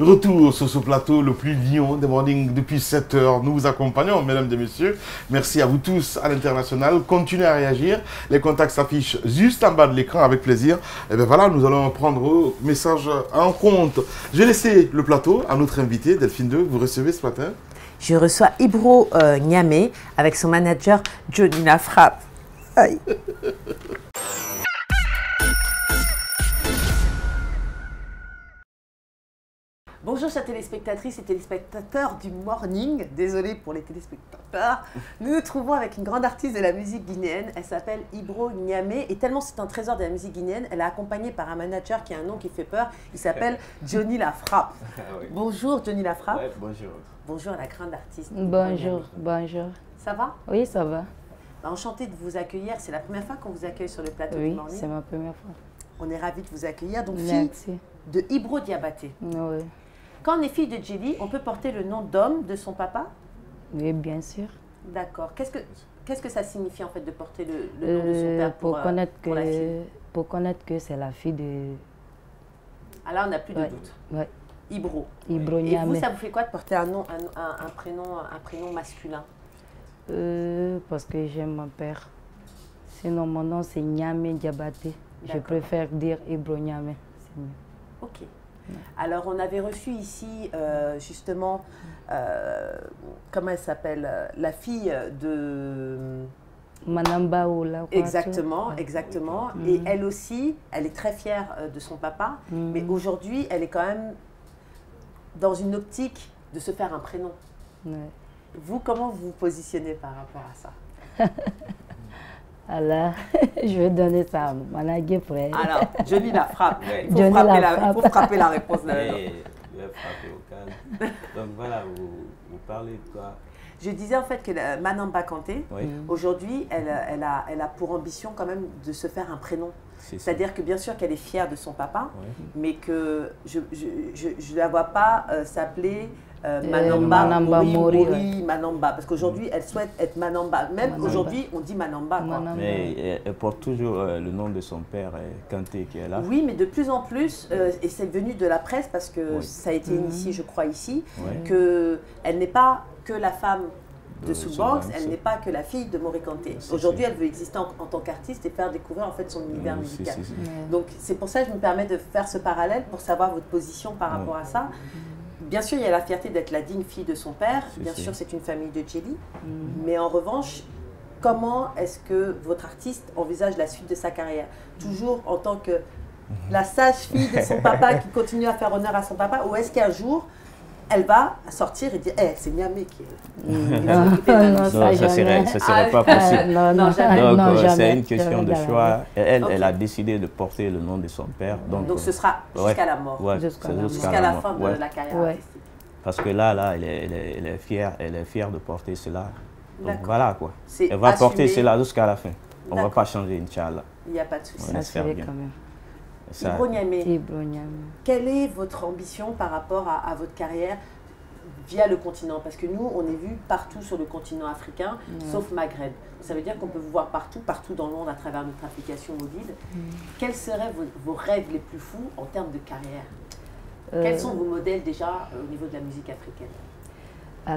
Retour sur ce plateau le plus lion des mornings depuis 7 heures. Nous vous accompagnons, mesdames et messieurs. Merci à vous tous à l'international. Continuez à réagir. Les contacts s'affichent juste en bas de l'écran avec plaisir. Et bien voilà, nous allons prendre vos messages en compte. Je vais laisser le plateau à notre invité, Delphine 2, que vous recevez ce matin. Je reçois Ibro Niamé avec son manager Johnny Lafrappe. Aïe. Bonjour chers téléspectatrices et téléspectateurs du Morning. Désolée pour les téléspectateurs. Nous nous trouvons avec une grande artiste de la musique guinéenne. Elle s'appelle Ibro Niamé. Et tellement c'est un trésor de la musique guinéenne, elle est accompagnée par un manager qui a un nom qui fait peur. Il s'appelle Johnny Lafrappe. Oui. Bonjour Johnny Lafrappe. Ouais, bonjour. Bonjour à la grande artiste. Bonjour, bonjour. Ça va? Oui, ça va. Enchantée de vous accueillir. C'est la première fois qu'on vous accueille sur le plateau du Morning. Oui, c'est ma première fois. On est ravis de vous accueillir. Donc, merci. Fille de Ibro Diabaté. Oui. Quand on est fille de Djely, on peut porter le nom d'homme de son papa? Oui, bien sûr. D'accord. Qu'est-ce que ça signifie en fait de porter le nom de son père pour connaître que c'est la fille de... Ah là, on n'a plus de doute. Oui. Ibro. Ibro Et Niamé. vous, ça vous fait quoi de porter un prénom masculin? Parce que j'aime mon père. Sinon, mon nom c'est Niamé Diabaté. Je préfère dire Ibro Niamé. C'est mieux. Ok. Alors, on avait reçu ici, justement, comment elle s'appelle, la fille de... Manamba ou la... Exactement, exactement. Et elle aussi, elle est très fière de son papa, mais aujourd'hui, elle est quand même dans une optique de se faire un prénom. Ouais. Vous, comment vous vous positionnez par rapport à ça? Alors, je vais donner ça à mon manager pour elle. Alors, Johnny Lafrappe. Il faut frapper la réponse. Je vais frapper au calme. Donc voilà, vous parlez de quoi? Je disais en fait que Manamba Kanté, aujourd'hui, elle a pour ambition quand même de se faire un prénom. C'est-à-dire que bien sûr qu'elle est fière de son papa, mais que je ne la vois pas s'appeler Manamba Mori, Manamba. Parce qu'aujourd'hui, elle souhaite être Manamba. Même aujourd'hui, on dit Manamba. Mais elle porte toujours le nom de son père, Kanté, qui est là. Oui, mais de plus en plus, et c'est venu de la presse, parce que ça a été initié, je crois, ici, qu'elle n'est pas que la femme de Soulbanks, elle n'est pas que la fille de Mori Kanté. Aujourd'hui, elle veut exister en tant qu'artiste et faire découvrir en fait son univers musical. Donc c'est pour ça que je me permets de faire ce parallèle pour savoir votre position par rapport à ça. Bien sûr, il y a la fierté d'être la digne fille de son père. Bien sûr, c'est une famille de Djely. Mais en revanche, comment est-ce que votre artiste envisage la suite de sa carrière? Toujours en tant que la sage fille de son papa qui continue à faire honneur à son papa, ou est-ce qu'un jour elle va sortir et dire hey, c'est Niamé qui est là. Non, ça serait pas possible. Donc c'est une question de choix. Elle a décidé de porter le nom de son père. Donc ce sera jusqu'à la mort, jusqu'à la fin de la carrière artistique. Parce que là elle est fière de porter cela. Donc voilà quoi. Elle va porter cela jusqu'à la fin. On ne va pas changer, Inch'Allah. Il n'y a pas de souci. On espère bien. Ibro Niamé, quelle est votre ambition par rapport à votre carrière via le continent? Parce que nous, on est vu partout sur le continent africain, sauf Maghreb. Ça veut dire qu'on peut vous voir partout dans le monde à travers notre application mobile. Quels seraient vos rêves les plus fous en termes de carrière? Quels sont vos modèles déjà au niveau de la musique africaine?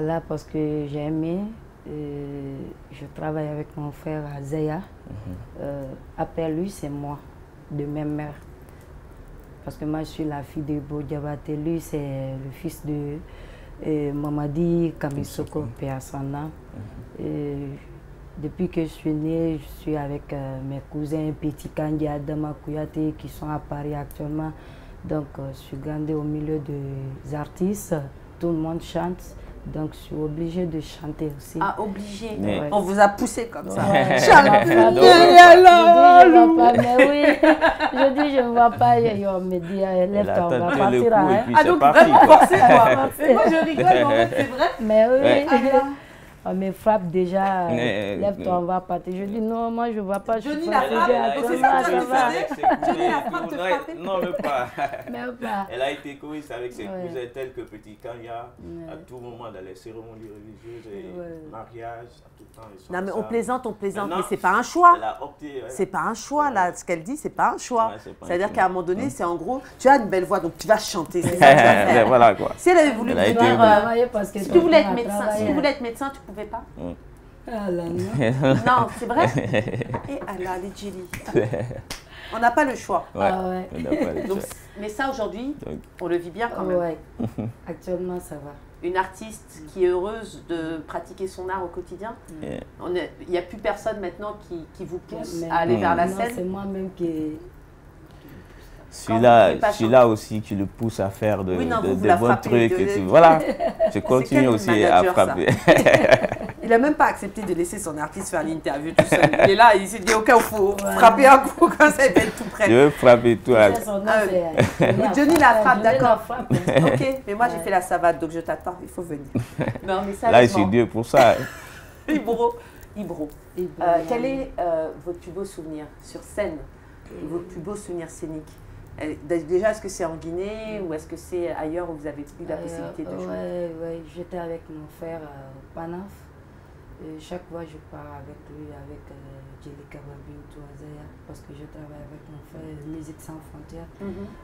Là, parce que j'ai aimé, je travaille avec mon frère Zaya. Après lui, c'est moi, de même mère. Parce que moi, je suis la fille de Ibro Diabaté. Lui, c'est le fils de Mamadi Kamisoko Péasana. Depuis que je suis née, je suis avec mes cousins Petit Kandi, Adama Kouyaté, qui sont à Paris actuellement. Donc, je suis grandie au milieu des artistes. Tout le monde chante. Donc, je suis obligée de chanter aussi. Ah, obligée. Mais... On vous a poussé comme ça. Je dis, je ne vois pas. On me dit, lève-toi, on va partir. Ah, donc vraiment forcé, quoi. Moi, je rigole, mais en fait, c'est vrai. Mais oui. On me frappe déjà, lève-toi, on va partir. Je dis non, moi je ne vois pas. Johnny la frappe, c'est ça que tu faisais. Johnny la frappe te frapper. Non, même pas. Même pas. Elle a été chorégraphe avec ses cousins tels que Petit Kanya, à tout moment dans les cérémonies religieuses et mariages, à tout temps. Non mais on plaisante, mais c'est pas un choix. C'est pas un choix là, ce qu'elle dit, c'est pas un choix. C'est-à-dire qu'à un moment donné, c'est en gros, tu as une belle voix, donc tu vas chanter, c'est ça que tu vas faire. Voilà quoi. Si elle avait voulu si tu voulais être médecin, tu pouvais pas. Ah là, non. Non, c'est vrai. Et Allah, les Djili. On n'a pas le choix. Donc, mais ça aujourd'hui, on le vit bien quand même. Ouais. Actuellement, ça va. Une artiste qui est heureuse de pratiquer son art au quotidien. Il n'y a plus personne maintenant qui vous pousse à aller vers la scène. C'est moi-même qui... Celui-là aussi qui le pousse à faire de bons trucs. Voilà, je continue aussi à frapper. Il n'a même pas accepté de laisser son artiste faire l'interview tout seul. Il est là, il s'est dit au cas où il faut frapper un coup quand ça va être tout près. Je veux frapper tout. Johnny la frappe, d'accord. Ok, mais moi j'ai fait la savate, donc je t'attends, il faut venir. Non, mais ça, là, je suis Dieu pour ça. Ibro. Quel est votre plus beau souvenir sur scène, votre plus beau souvenir scénique? Déjà, est-ce que c'est en Guinée ou est-ce que c'est ailleurs où vous avez eu la possibilité de jouer? Oui, j'étais avec mon frère au Panaf. Chaque fois, je pars avec lui, avec Jelika Babi ou Touazaya, parce que je travaille avec mon frère Musique Sans Frontières.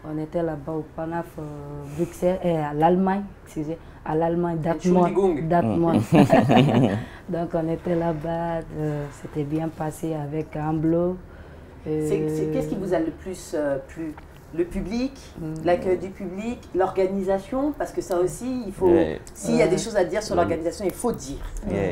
On était là-bas au Panaf, Bruxelles, et à l'Allemagne, à l'Allemagne, Dortmund. Donc, on était là-bas, c'était bien passé avec Amblo. Qu'est-ce qui vous a le plus plu? Le public, l'accueil du public, l'organisation, parce que ça aussi, il faut. S'il y a des choses à dire sur l'organisation, il faut dire.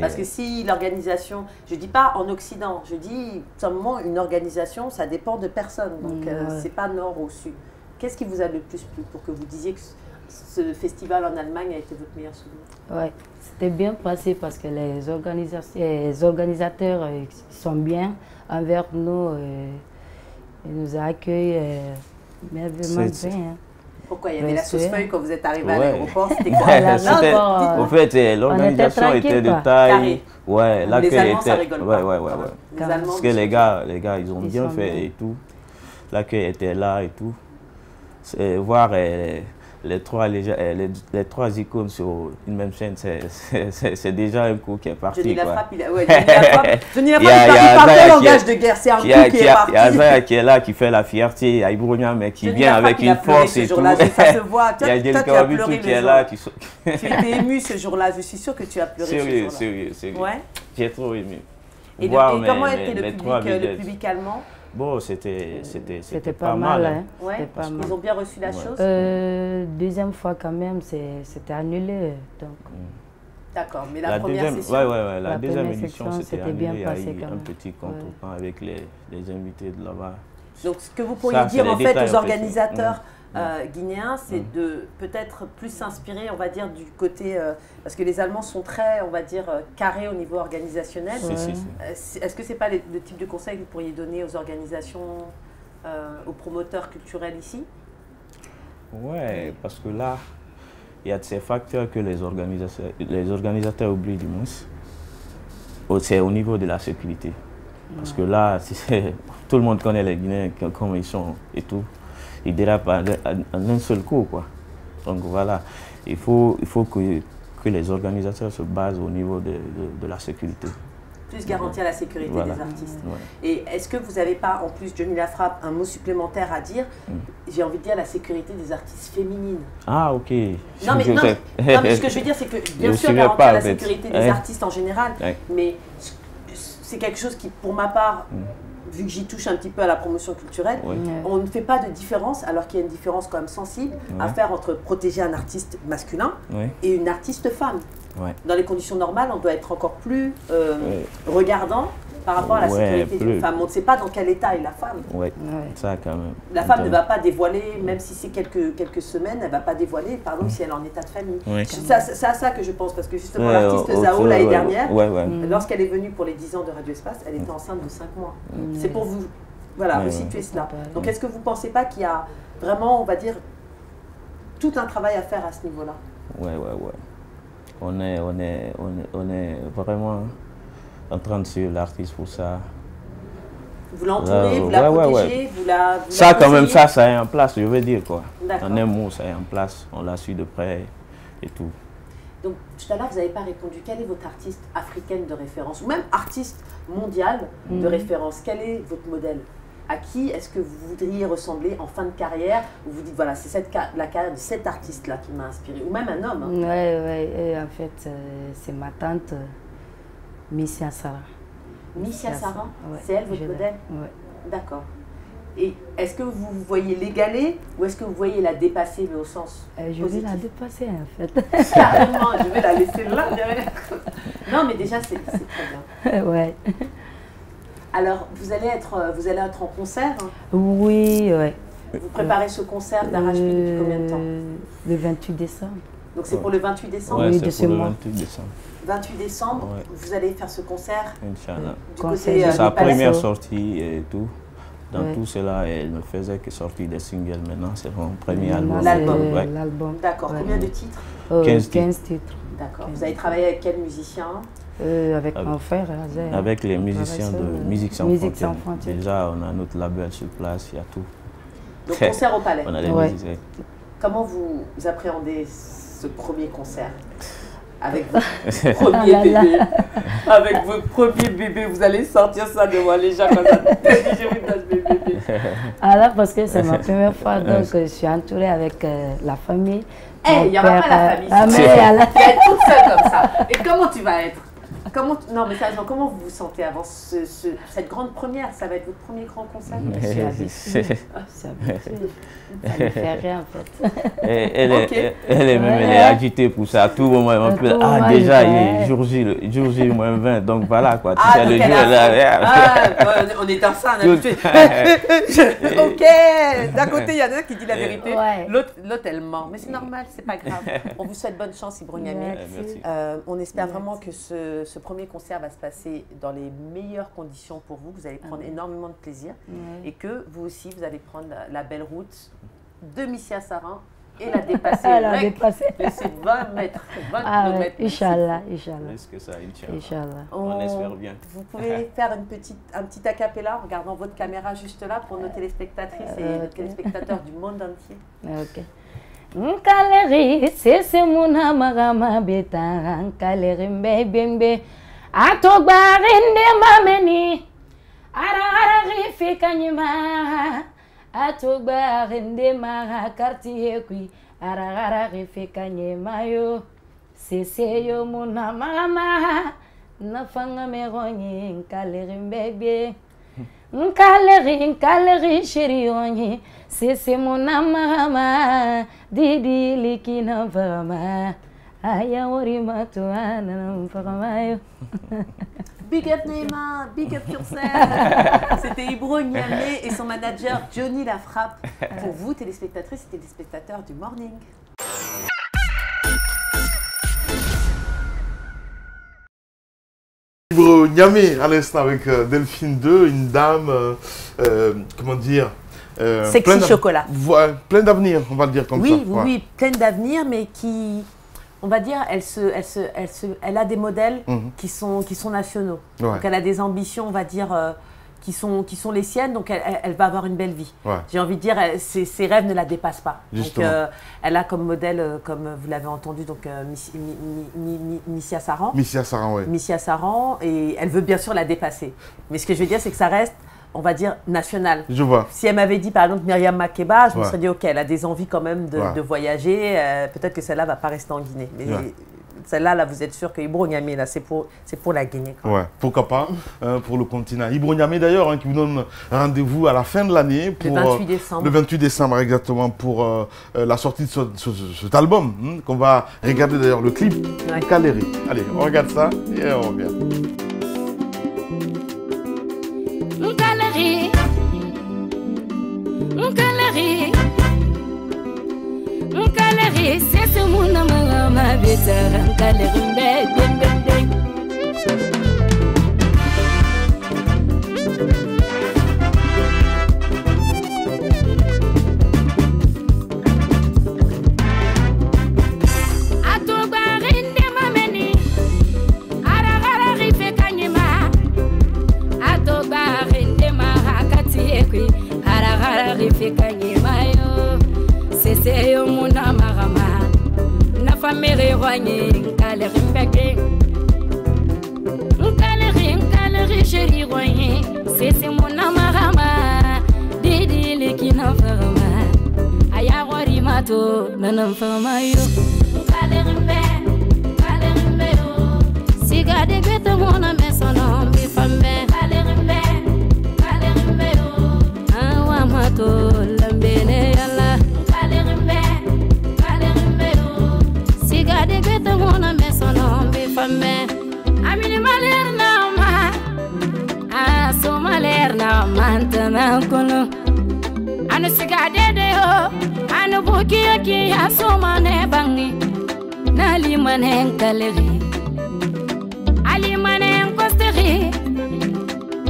Parce que si l'organisation, je ne dis pas en Occident, je dis simplement une organisation, ça dépend de personne. Donc, c'est pas nord ou sud. Qu'est-ce qui vous a le plus plu pour que vous disiez que ce festival en Allemagne a été votre meilleur souvenir? Oui, c'était bien passé parce que les organisateurs sont bien envers nous. Ils nous ont accueillis. Mais vraiment bien. Pourquoi il y avait la sauce feuille quand vous êtes arrivé à l'aéroport? C'était quoi? En fait, l'organisation était de taille. Ouais, les Allemands, ça rigole pas. Parce que les gars, ils ont bien fait et tout. L'accueil était là et tout. Voir les trois icônes sur une même chaîne, c'est déjà un coup qui est parti. Johnny la frappe, il parle pas langage de guerre, c'est un coup qui est parti. Il y a Zaya qui est là, qui fait la fierté, il y a Ibronia, mais qui vient avec une force et tout. Ça se voit. Il y a Jelika Babi qui est là. Tu étais ému ce jour-là, je suis sûre que tu as pleuré ce jour-là. Sérieux. J'ai trop ému. Et comment était le public allemand? Bon, c'était pas mal. Hein. Ils ont bien reçu la chose. Deuxième fois quand même, c'était annulé. D'accord, mais la première session. La deuxième édition, c'était annulé. Bien passé, il y a eu un petit contretemps avec les invités de là-bas. Donc, ce que vous pourriez dire en fait aux organisateurs guinéens, c'est de peut-être plus s'inspirer, on va dire, du côté... parce que les Allemands sont très, on va dire, carrés au niveau organisationnel. Est-ce que ce n'est pas le type de conseil que vous pourriez donner aux organisations, aux promoteurs culturels ici? Ouais, parce que là, il y a de ces facteurs que les organisateurs oublient du moins. C'est au niveau de la sécurité. Parce que là, tout le monde connaît les Guinéens, comment ils sont et tout. Ils dérapent en un seul coup, quoi. Donc voilà, il faut que les organisateurs se basent au niveau de la sécurité. Plus garantir la sécurité des artistes. Et est-ce que vous n'avez pas, en plus, Johnny la frappe, un mot supplémentaire à dire? J'ai envie de dire la sécurité des artistes féminines. Ah, ok. Non, mais ce que je veux dire, c'est que, bien sûr, garantir la sécurité des artistes en général, mais c'est quelque chose qui, pour ma part, vu que j'y touche un petit peu à la promotion culturelle, on ne fait pas de différence, alors qu'il y a une différence quand même sensible à faire entre protéger un artiste masculin et une artiste femme. Dans les conditions normales, on doit être encore plus regardant par rapport à la sécurité d'une femme. On ne sait pas dans quel état est la femme. Ça quand même. La femme ne va pas dévoiler, même si c'est quelques semaines, elle ne va pas dévoiler, pardon, si elle est en état de famille. C'est à ça que je pense, parce que justement l'artiste Zao, l'année dernière, lorsqu'elle est venue pour les 10 ans de Radio Espace, elle était enceinte de 5 mois. C'est pour vous resituer cela. Donc est-ce que vous ne pensez pas qu'il y a vraiment, on va dire, tout un travail à faire à ce niveau-là? on est vraiment en train de suivre l'artiste pour ça. Vous l'entourez, vous la protégez, vous la ça, quand même, ça est en place, je veux dire, quoi. D'accord. En un mot, ça est en place. On la suit de près et tout. Donc, tout à l'heure, vous n'avez pas répondu. Quelle est votre artiste africaine de référence, ou même artiste mondial de référence? Quel est votre modèle? À qui est-ce que vous voudriez ressembler en fin de carrière? Ou vous dites, voilà, c'est la carrière de cet artiste-là qui m'a inspiré, ou même un homme. Hein. Oui, en fait, c'est ma tante, Missia Sarah. Missia Sarah, ouais, c'est elle votre modèle? Oui. D'accord. Et est-ce que vous voyez l'égaler ou est-ce que vous voyez la dépasser, mais au sens Je vais la dépasser, en fait. Carrément, je vais la laisser là derrière. Non, mais déjà, c'est très bien. Ouais. Alors, vous allez être en concert, hein? Oui, oui. Vous préparez ce concert d'Arrache-Pied depuis combien de temps? Le 28 décembre. Donc c'est pour le 28 décembre? Oui, Oui, c'est pour le 28 décembre. 28 décembre, Ouais. vous allez faire ce concert Inch'Allah. du Concert côté de Sa du Palais. première sortie et tout. Dans Ouais. tout cela, elle ne faisait que sortir des singles. Maintenant, c'est son premier album. Maintenant, L'album. c'est Ouais. l'album. D'accord, Ouais. combien de titres? 15 15 titres. D'accord. Vous avez travaillé avec quel musicien? Avec mon frère, Azel. Avec les musiciens de Musique Sans Musique Frontières. Sans Frontières. Déjà, on a notre label sur place, il y a tout. Donc concert au Palais. On a les Ouais. musiciens. Comment vous appréhendez ce premier concert? Avec votre premier Ah là là. bébé. Avec votre premier bébé, vous allez sortir ça devant les gens comme ça. Je vous donne mes bébés. Ah là, parce que c'est ma première fois, donc je suis entourée avec la famille. Eh, Mon il n'y aura père, pas la famille. ah, mais Tu elle a- vas être toute seule comme ça. Et comment tu vas être? Non, mais sérieusement, comment vous vous sentez avant cette grande première? Ça va être votre premier grand concert? Je suis habituée. Je suis habituée. Ça me fait rien, en fait. Elle Ok. est même elle est agitée pour ça. À tout moment, elle m'appelle. tout Ah, moment, déjà, il il fait. est jour J moins 20. Donc voilà, quoi. Tu Ah, sais, donc le jour elle a- là. Ah, on est dans ça, on est Tout- habitué. Ok, d'un côté, il y en a un qui dit la vérité, Ouais. l'autre, elle ment. Mais c'est normal, c'est pas grave. On vous souhaite bonne chance, Ibro Niamé. Merci. On espère Merci. vraiment que ce premier concert va se passer dans les meilleures conditions pour vous. Vous allez prendre énormément de plaisir et que vous aussi, vous allez prendre la belle route de Missia Sarah et la dépasser. Elle a Mec, dépassé. c'est 20 mètres, 20 Ah ouais, kilomètres. Inch'Allah, Inch'Allah. Plus que ça, Inch'Allah. Inch'Allah. On espère bien. Vous pouvez faire un petit acapella en regardant votre caméra juste là pour nos téléspectatrices et nos téléspectateurs du monde entier. Ok. Nkaleri, sese muna magama beta, nkaleri mbebembe, atogbarinde mameni, arari fikanyima, atogbarinde maha quartier kui, arari fikanyima yo, sese yo muna magama, nafanga meronyi, nkaleri mbebe. Nkaleri shirionyi sese monamama didi likina vama aya ori matuana mfamayo. Big up Neymar, big up sur scène. C'était Ibro Niamé et son manager Johnny Lafrappe. Pour vous, téléspectatrices et téléspectateurs du Morning. Ibro Niamé à l'instant avec Delphine 2, une dame, comment dire, Sexy chocolat. Plein d'avenir, on va le dire comme ça. Oui, oui, oui, pleine d'avenir, mais qui, on va dire, elle a des modèles qui sont nationaux. Ouais. Donc elle a des ambitions, on va dire, qui sont les siennes, donc elle va avoir une belle vie. Ouais. J'ai envie de dire, ses rêves ne la dépassent pas. Justement. Donc elle a comme modèle, comme vous l'avez entendu, donc Missia Sarah. Missia Sarah, oui. Missia Sarah, et elle veut bien sûr la dépasser. Mais ce que je veux dire, c'est que ça reste, on va dire, national. Je vois. Si elle m'avait dit par exemple Myriam Makeba, je me Ouais. serais dit ok, elle a des envies quand même de voyager, peut-être que celle-là va pas rester en Guinée. Mais Ouais. celle-là, là, vous êtes sûr que Ibro Niamé, là, c'est pour la Guinée. Quoi. Ouais, pourquoi pas, pour le continent. Ibro Niamé d'ailleurs, qui vous donne rendez-vous à la fin de l'année. Le 28 décembre. Le 28 décembre, exactement, pour la sortie de cet album, qu'on va regarder d'ailleurs le clip, Ouais. Nkaleri. Allez, on regarde ça et on revient. Nkaleri, Nkaleri, Nkaleri, sese muna magama beta, nkaleri mbebembe. Atogbarinde mame famere roye kale rimbeke kale chéri roye c'est mon amarama didi le kina farama aya wari mato nanam fama yo kale rimbe yo siga de bete mona mesono mi fambe kale rimbe yo awa mato lambene yalla kale rimbe yo siga de bete mona mesono mi fambe amini maler na ma so maler na mantana kono anu siga de yo anu buki ki aso mane bangi nali manen kaleri ali manen kosteri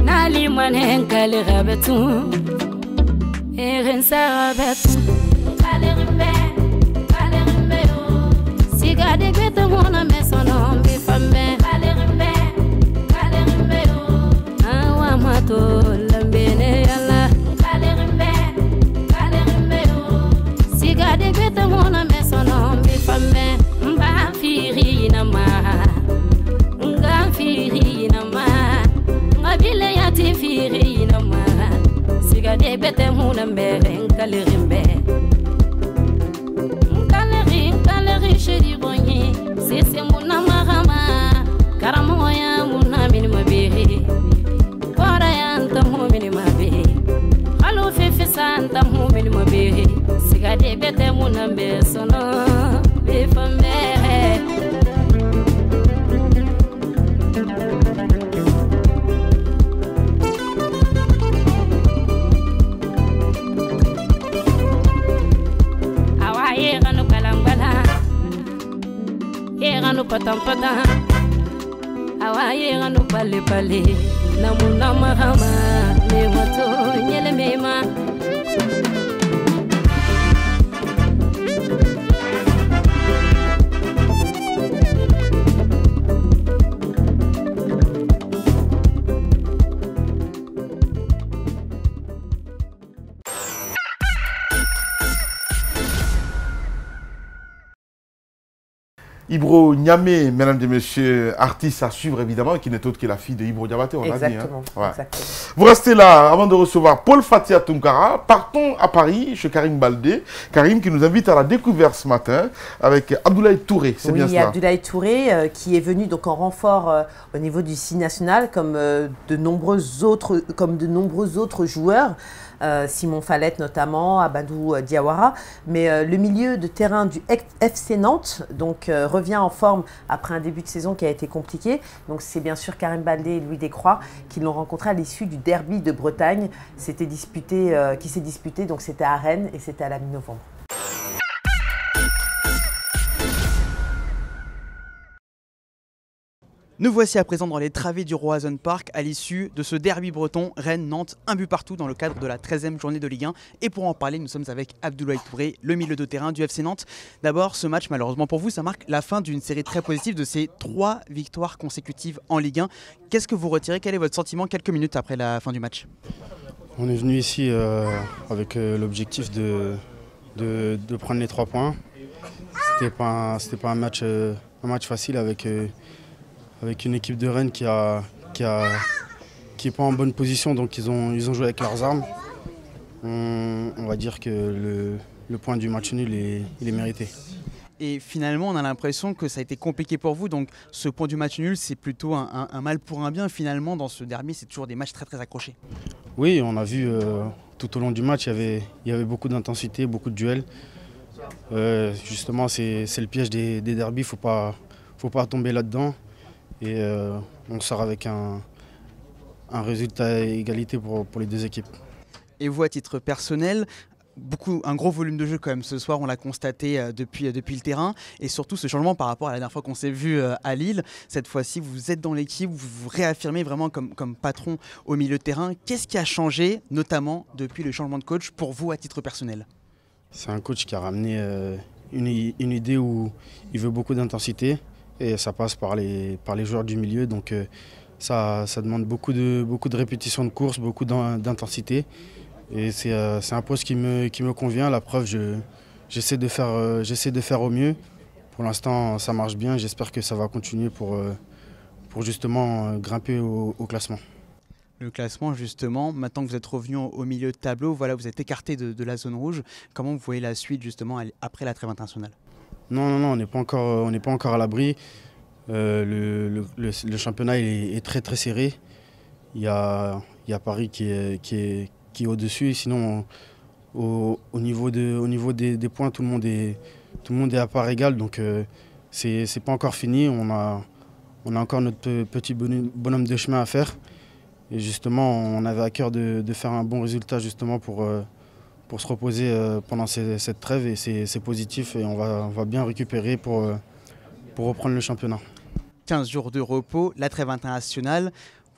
nali manen kaleri betu erin sarabetu kaleri be yo siga de betu mona mesono mi fambe kaleri be yo awa mato lambene yalla kaleri be yo siga de betu mona mesono mi fambe mba firi na ma nga firi na ma ngabile ya ti firi na ma siga de betu mona mbere kaleri be kaleri chéri bonye c'est mon amarama karamoya mon amini mabiri kora ya ntamu mini mabiri halo fefe santa mu mini mabiri siga de betu mona mbe sono be fambe Yeganu patam patam, awa yeganu pale pale, namuna mahama, me wato nyele mema. Ibro Niamé, mesdames et messieurs, artiste à suivre évidemment, qui n'est autre que la fille de Ibro Diabaté, on exactement, l'a dit. Hein. Ouais. Exactement. Vous restez là avant de recevoir Paul Fatia Tunkara. Partons à Paris, chez Karim Baldé. Karim qui nous invite à la découverte ce matin avec Abdoulaye Touré, c'est bien cela. Oui, Abdoulaye Touré qui est venu donc en renfort au niveau du CIE national comme de nombreux autres joueurs. Simon Fallet notamment, Abadou Diawara, mais le milieu de terrain du FC Nantes donc, revient en forme après un début de saison qui a été compliqué. Donc c'est bien sûr Karim Baldé et Louis Descroix qui l'ont rencontré à l'issue du derby de Bretagne qui s'est disputé, donc c'était à Rennes et c'était à la mi-novembre. Nous voici à présent dans les travées du Roazhon Park à l'issue de ce derby breton Rennes-Nantes, un but partout dans le cadre de la 13e journée de Ligue 1. Et pour en parler, nous sommes avec Abdoulaye Touré, le milieu de terrain du FC Nantes. D'abord, ce match, malheureusement pour vous, ça marque la fin d'une série très positive de ces 3 victoires consécutives en Ligue 1. Qu'est-ce que vous retirez? Quel est votre sentiment quelques minutes après la fin du match? On est venu ici avec l'objectif de prendre les 3 points. C'était pas un match facile avec une équipe de Rennes qui est pas en bonne position, donc ils ont joué avec leurs armes. On va dire que le point du match nul il est mérité. Et finalement, on a l'impression que ça a été compliqué pour vous, donc ce point du match nul, c'est plutôt un mal pour un bien. Finalement, dans ce derby, c'est toujours des matchs très très accrochés. Oui, on a vu tout au long du match, il y avait beaucoup d'intensité, beaucoup de duels. Justement, c'est le piège des derbys, faut pas tomber là-dedans. Et on sort avec un résultat à égalité pour les deux équipes. Et vous, à titre personnel, un gros volume de jeu quand même ce soir, on l'a constaté depuis le terrain. Et surtout ce changement par rapport à la dernière fois qu'on s'est vu à Lille. Cette fois-ci, vous êtes dans l'équipe, vous vous réaffirmez vraiment comme patron au milieu de terrain. Qu'est-ce qui a changé, notamment depuis le changement de coach, pour vous à titre personnel? C'est un coach qui a ramené une idée où il veut beaucoup d'intensité. Et ça passe par les joueurs du milieu, donc ça demande beaucoup de répétitions de course, beaucoup d'intensité. Et c'est un poste qui me convient. La preuve, j'essaie de faire au mieux pour l'instant, ça marche bien. J'espère que ça va continuer pour justement grimper au classement. Le classement, justement, maintenant que vous êtes revenu au milieu de tableau, voilà, vous êtes écarté de la zone rouge. Comment vous voyez la suite, justement, après la trêve internationale? Non, on n'est pas encore à l'abri. Le championnat est très très serré. Il y a Paris qui est au-dessus. Sinon, au niveau des points, tout le monde est à part égale. Donc, c'est pas encore fini. On a encore notre petit bonhomme de chemin à faire. Et justement, on avait à cœur de faire un bon résultat justement pour se reposer pendant cette trêve. Et c'est positif et on va bien récupérer pour reprendre le championnat. 15 jours de repos, la trêve internationale.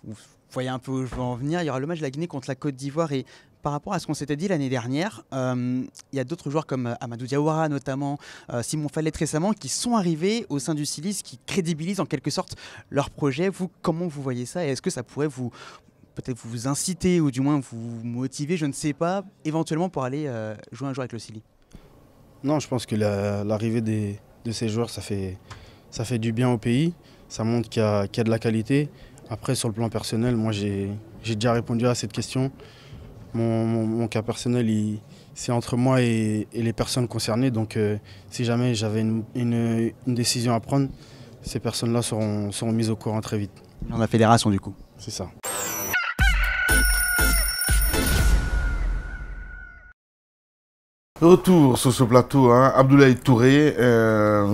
Vous voyez un peu où je veux en venir. Il y aura le match de la Guinée contre la Côte d'Ivoire. Et par rapport à ce qu'on s'était dit l'année dernière, il y a d'autres joueurs comme Amadou Diawara notamment, Simon Fallet récemment, qui sont arrivés au sein du Silis, qui crédibilisent en quelque sorte leur projet. Vous, comment vous voyez ça? Et est-ce que ça pourrait peut-être vous inciter ou du moins vous motiver, je ne sais pas, éventuellement pour aller jouer un jour avec le Silis? Non, je pense que l'arrivée de ces joueurs, ça fait du bien au pays. Ça montre qu'il y a de la qualité. Après, sur le plan personnel, moi j'ai déjà répondu à cette question. Mon cas personnel, c'est entre moi et les personnes concernées. Donc si jamais j'avais une décision à prendre, ces personnes-là seront mises au courant très vite. Dans la fédération du coup. C'est ça. Retour sur ce plateau, Abdoulaye Touré,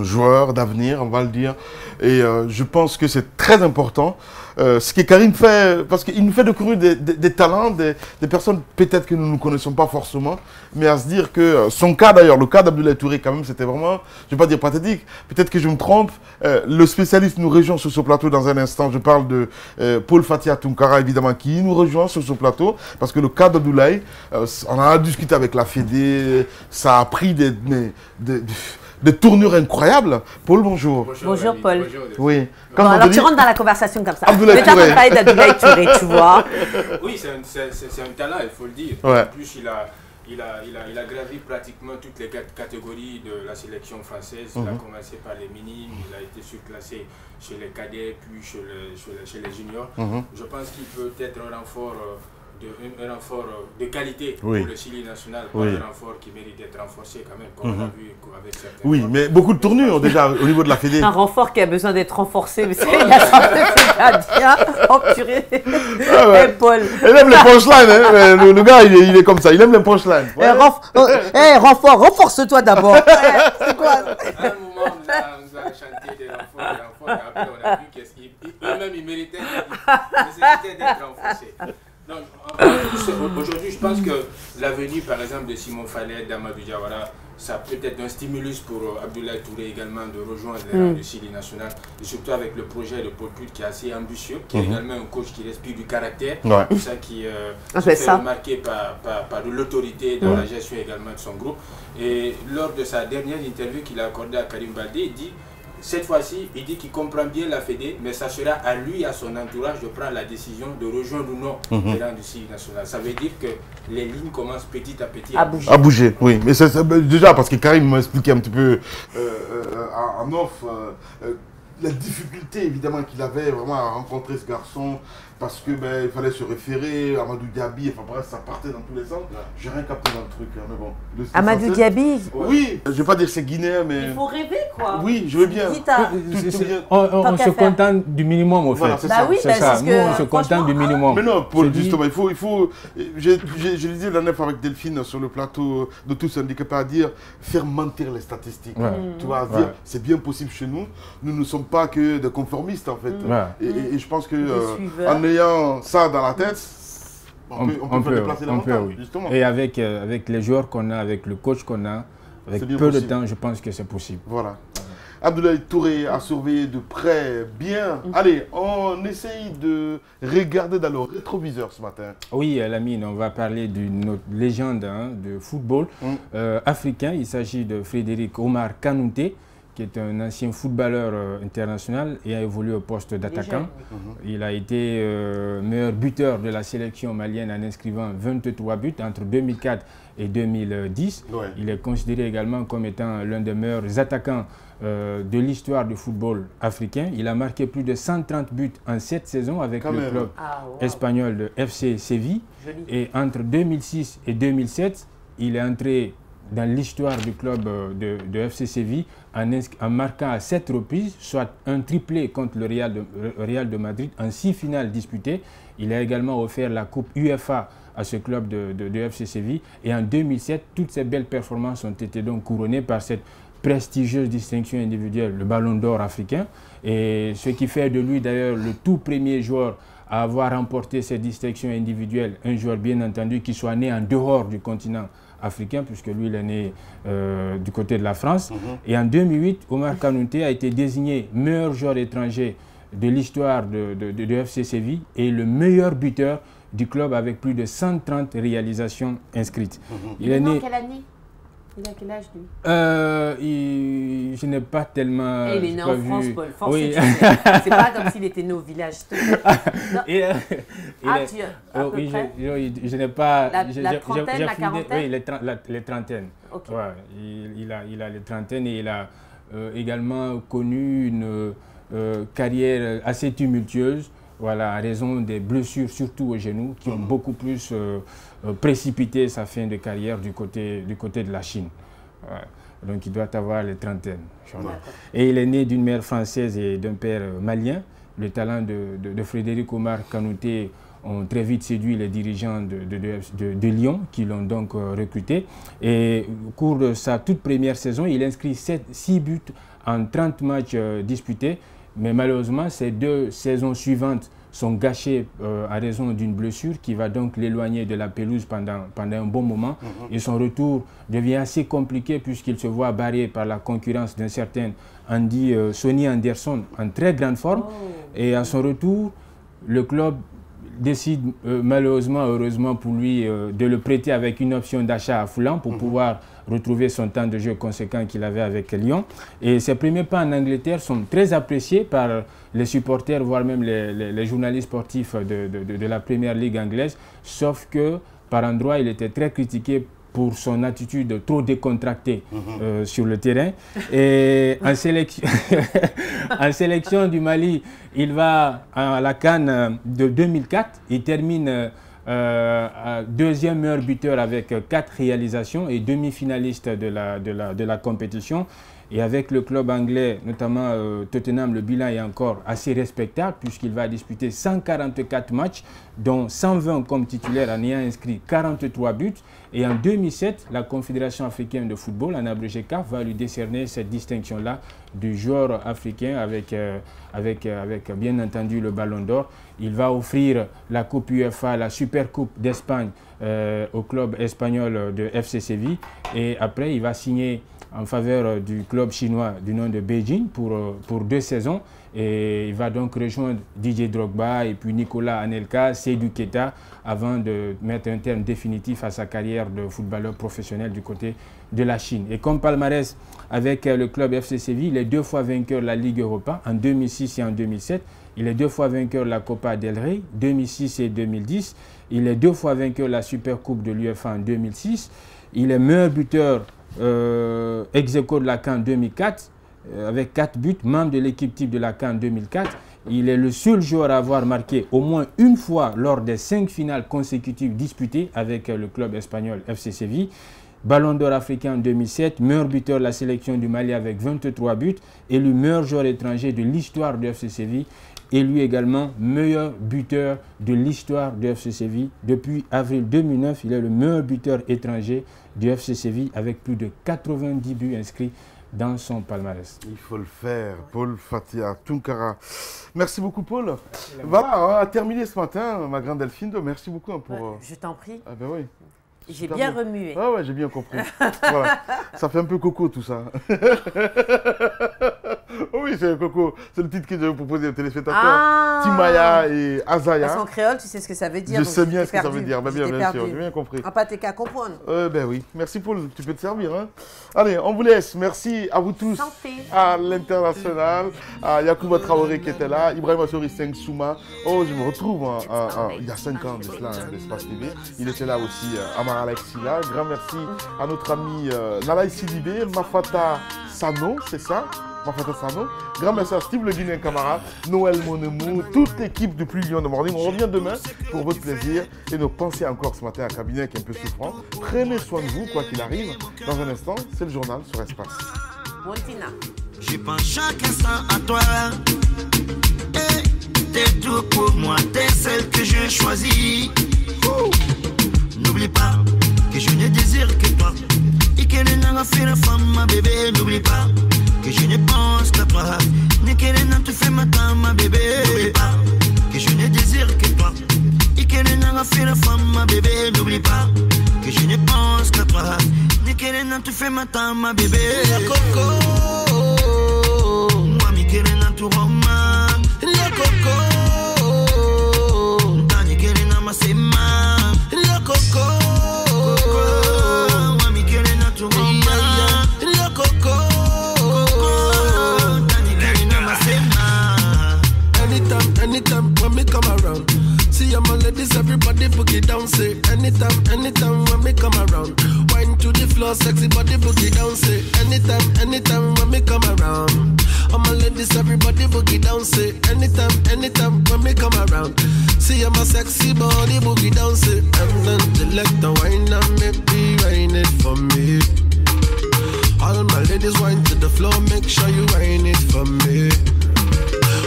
joueur d'avenir, on va le dire. Et je pense que c'est très important. Ce que Karim fait, parce qu'il nous fait découvrir des talents, des personnes peut-être que nous ne connaissons pas forcément, mais à se dire que son cas d'ailleurs, le cas d'Abdoulaye Touré quand même, c'était vraiment, je ne vais pas dire pathétique, peut-être que je me trompe, le spécialiste nous rejoint sur ce plateau dans un instant. Je parle de Paul Fatia Tunkara évidemment qui nous rejoint sur ce plateau, parce que le cas d'Abdoulaye, on en a discuté avec la Fédé, ça a pris des tournures incroyables. Paul, bonjour. Bonjour Paul. Bonjour. Oui. Bon, alors tu rentres dans la conversation comme ça. Abdoulaye Mais tu as parlé d'Abdoulaye Touré, tu vois. Oui, c'est un talent, il faut le dire. Ouais. En plus, il a gravi pratiquement toutes les catégories de la sélection française. Il a commencé par les minimes, il a été surclassé chez les cadets, puis chez les juniors. Je pense qu'il peut être un renfort de qualité pour le Chili national, pas un renfort qui mérite d'être renforcé quand même, comme on a vu avec certains. Oui, mais beaucoup de tournures déjà au niveau de la Fédé. Un renfort qui a besoin d'être renforcé, mais c'est-à-dire, oh purée, hey, Paul. Il aime les punchlines, hein. Le gars il est comme ça, il aime les punchlines. Ouais. Renfort, renforce-toi d'abord. C'est quoi? À un moment, on a chanté des renforts, et après on a vu qu'eux-mêmes ils méritaient d'être renforcés. Donc, aujourd'hui, je pense que l'avenir, par exemple, de Simon Fallet, d'Amadou Diawara, ça peut être un stimulus pour Abdoulaye Touré également de rejoindre le Chili national, et surtout avec le projet de Paul Put qui est assez ambitieux, qui est également un coach qui respire du caractère, tout ça qui se fait remarquer par de l'autorité dans la gestion également de son groupe. Et lors de sa dernière interview qu'il a accordée à Karim Baldé, il dit, cette fois-ci, il dit qu'il comprend bien la Fédé, mais ça sera à lui et à son entourage de prendre la décision de rejoindre ou non les rangs du Chili national. Ça veut dire que les lignes commencent petit à petit à bouger. À bouger, oui. Mais c'est déjà parce que Karim m'a expliqué un petit peu en off la difficulté évidemment qu'il avait vraiment à rencontrer ce garçon. Parce que il fallait se référer, Amadou Diaby, enfin bref, ça partait dans tous les sens. J'ai rien capté dans le truc, mais bon. Amadou Diaby. Oui, je ne vais pas dire que c'est guinéen, mais... Il faut rêver, quoi. Oui, je veux bien. On se contente du minimum, au fait. Voilà, bah oui, c'est ça. Nous, on se contente du minimum. Mais non, Paul, justement, il faut je disais la nef avec Delphine sur le plateau de Tous Handicapés à dire, faire mentir les statistiques. Tu vois, dire, c'est bien possible chez nous. Nous ne sommes pas que des conformistes, en fait. Et je pense que... en ayant ça dans la tête, on peut déplacer la montagne, justement. Et avec les joueurs qu'on a, avec le coach qu'on a, avec peu de temps, je pense que c'est possible. Voilà. Abdoulaye Touré a surveillé de près, bien. Allez, on essaye de regarder dans le rétroviseur ce matin. Oui, Lamine, on va parler d'une autre légende de football africain. Il s'agit de Frédéric Omar Kanouté, qui est un ancien footballeur international et a évolué au poste d'attaquant. Il a été meilleur buteur de la sélection malienne en inscrivant 23 buts entre 2004 et 2010. Il est considéré également comme étant l'un des meilleurs attaquants de l'histoire du football africain. Il a marqué plus de 130 buts en 7 saisons avec le club espagnol de FC Séville. Et entre 2006 et 2007, il est entré dans l'histoire du club de FC Séville en marquant à 7 reprises, soit un triplé contre le Real de Madrid en 6 finales disputées. Il a également offert la Coupe UEFA à ce club de FC Séville. Et en 2007, toutes ces belles performances ont été donc couronnées par cette prestigieuse distinction individuelle, le Ballon d'Or africain. Et ce qui fait de lui d'ailleurs le tout premier joueur à avoir remporté cette distinction individuelle, un joueur bien entendu qui soit né en dehors du continent africain, puisque lui il est né du côté de la France. Et en 2008, Omar Kanouté a été désigné meilleur joueur étranger de l'histoire de FC Séville et le meilleur buteur du club avec plus de 130 réalisations inscrites. Il est né... Quelle année? Il a quel âge, lui? Je n'ai pas tellement... Et il est né en France, Paul. Oui. C'est pas comme s'il était né au village. Je n'ai pas... La trentaine, la quarantaine? Oui, les trentaines. Okay. Ouais, il a les trentaines et il a également connu une carrière assez tumultueuse. Voilà, à raison des blessures, surtout aux genoux, qui ont beaucoup plus précipité sa fin de carrière du côté de la Chine. Ouais. Donc il doit avoir les trentaines. Et il est né d'une mère française et d'un père malien. Le talent de Frédéric Omar Kanouté ont très vite séduit les dirigeants de Lyon, qui l'ont donc recruté. Et au cours de sa toute première saison, il inscrit 6 buts en 30 matchs disputés. Mais malheureusement, ces 2 saisons suivantes sont gâchées à raison d'une blessure qui va donc l'éloigner de la pelouse pendant un bon moment. Et son retour devient assez compliqué puisqu'il se voit barré par la concurrence d'un certain Sonny Anderson en très grande forme. Et à son retour, le club décide malheureusement, heureusement pour lui, de le prêter avec une option d'achat à Fulham pour pouvoir retrouver son temps de jeu conséquent qu'il avait avec Lyon. Et ses premiers pas en Angleterre sont très appréciés par les supporters, voire même les journalistes sportifs de la Première Ligue anglaise, sauf que par endroits, il était très critiqué pour son attitude trop décontractée sur le terrain. Et en sélection du Mali, il va à la CAN de 2004. Il termine deuxième meilleur buteur avec 4 réalisations et demi-finaliste de la compétition. Et avec le club anglais, notamment Tottenham, le bilan est encore assez respectable puisqu'il va disputer 144 matchs, dont 120 comme titulaire en ayant inscrit 43 buts. Et en 2007, la Confédération africaine de football, en abrégé CAF, va lui décerner cette distinction-là du joueur africain avec bien entendu le Ballon d'Or. Il va offrir la Coupe UEFA, la Super Coupe d'Espagne au club espagnol de FC Séville. Et après, il va signer en faveur du club chinois du nom de Beijing pour 2 saisons. Et il va donc rejoindre Didier Drogba et puis Nicolas Anelka, Seydou Keita, avant de mettre un terme définitif à sa carrière de footballeur professionnel du côté de la Chine. Et comme palmarès avec le club FC Séville, il est 2 fois vainqueur de la Ligue Europa en 2006 et en 2007. Il est 2 fois vainqueur de la Copa del Rey, 2006 et 2010. Il est 2 fois vainqueur de la Super Coupe de l'UEFA en 2006. Il est meilleur buteur ex-aequo de la CAN 2004 avec 4 buts, membre de l'équipe type de la CAN 2004. Il est le seul joueur à avoir marqué au moins une fois lors des 5 finales consécutives disputées avec le club espagnol FC Séville. Ballon d'Or africain en 2007, meilleur buteur de la sélection du Mali avec 23 buts, élu meilleur joueur étranger de l'histoire du FC Séville, élu également meilleur buteur de l'histoire du FC Séville. Depuis avril 2009, il est le meilleur buteur étranger du FC Séville avec plus de 90 buts inscrits dans son palmarès. Il faut le faire, Paul Fatia Tunkara. Merci beaucoup, Paul. Voilà, on a terminé ce matin, ma grande Delphine. Merci beaucoup pour... Je t'en prie. Ah ben oui. J'ai bien remué. Ah ouais, j'ai bien compris. Voilà. Ça fait un peu coco tout ça. Oui. oui, c'est Coco. C'est le titre que je vais vous proposer aux téléspectateurs. Timaya et Azaya. Parce qu'en créole, tu sais ce que ça veut dire. Je sais bien ce que ça veut dire. Bien sûr, j'ai bien compris. Ah, pas t'es qu'à comprendre. Ben oui. Merci Paul, tu peux te servir. Hein. Allez, on vous laisse. Merci à vous tous. Santé. À l'international, à Yacouba Traoré qui était là, Ibrahim Assori Seng Souma. Oh, je me retrouve il y a 5 ans de cela, d'Espace TV. Il était là aussi, Amara Alexila. Grand merci à notre ami Nalaï Sidibé, Mafata Sano, c'est ça? Mafata Sano. Grand merci à Steve Le Guinéen camarade, Noël Monemou, toute l'équipe de Plus Lyon de Morning. On revient demain pour votre plaisir et nos pensées encore ce matin à cabinet qui est un peu souffrant. Prenez soin de vous, quoi qu'il arrive. Dans un instant, c'est le journal sur Espace. Montina. Je pense chaque instant à toi. T'es tout pour moi, t'es celle que j'ai choisie. N'oublie pas que je ne désire que toi. Et que les n'a fait la femme, ma bébé. N'oublie pas que je ne pense qu'à toi. Ni que les n'a fait ma tante, ma bébé. N'oublie pas que je ne désire que toi. Et que les n'a fait la femme, ma bébé. N'oublie pas que je ne pense qu'à toi. Ni que les n'a fait ma tante, ma bébé. Coco, moi mi que les n'a tout roma. La coco, tani que les n'a ma sema. La coco, moi mi que les n'a tout roma. La coco, tani que les n'a ma sema. Anytime when me come around, see my ladies, everybody boogie down. Say anytime when me come around, wine to the floor, sexy body boogie down. Say anytime when me come around, all my ladies, everybody boogie down. Say anytime when me come around, see my sexy body boogie down. Say I'm done to let the wine and maybe wine it for me. All my ladies wine to the floor, make sure you wine it for me.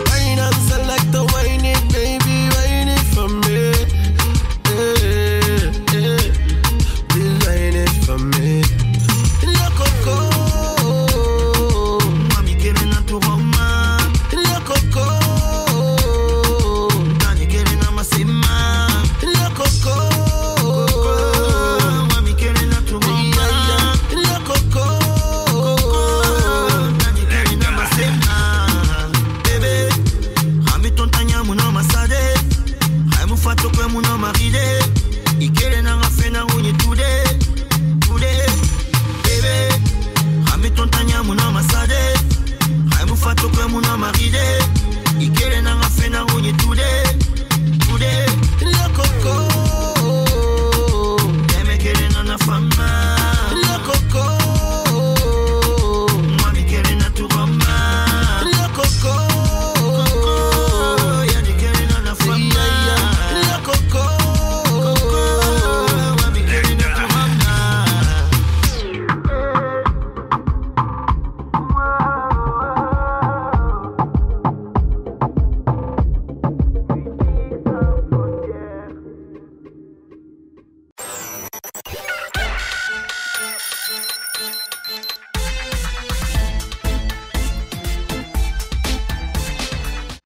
Wine and select the wine it, baby, wine it for me. Please wine it for me. La coco, mami quiere na tu Roma. La coco, tani quiere na masima. la coco, mami quiere na tu Roma. la coco, tani quiere na masima. Bébé, rami ton tanya muna masade. Raimu fato kwe muna maride. Ikere na ngafe na unye today. Bébé, rami ton tanya muna masade. Raimu fato kwe muna maride. Ikere na ngafe na unye today.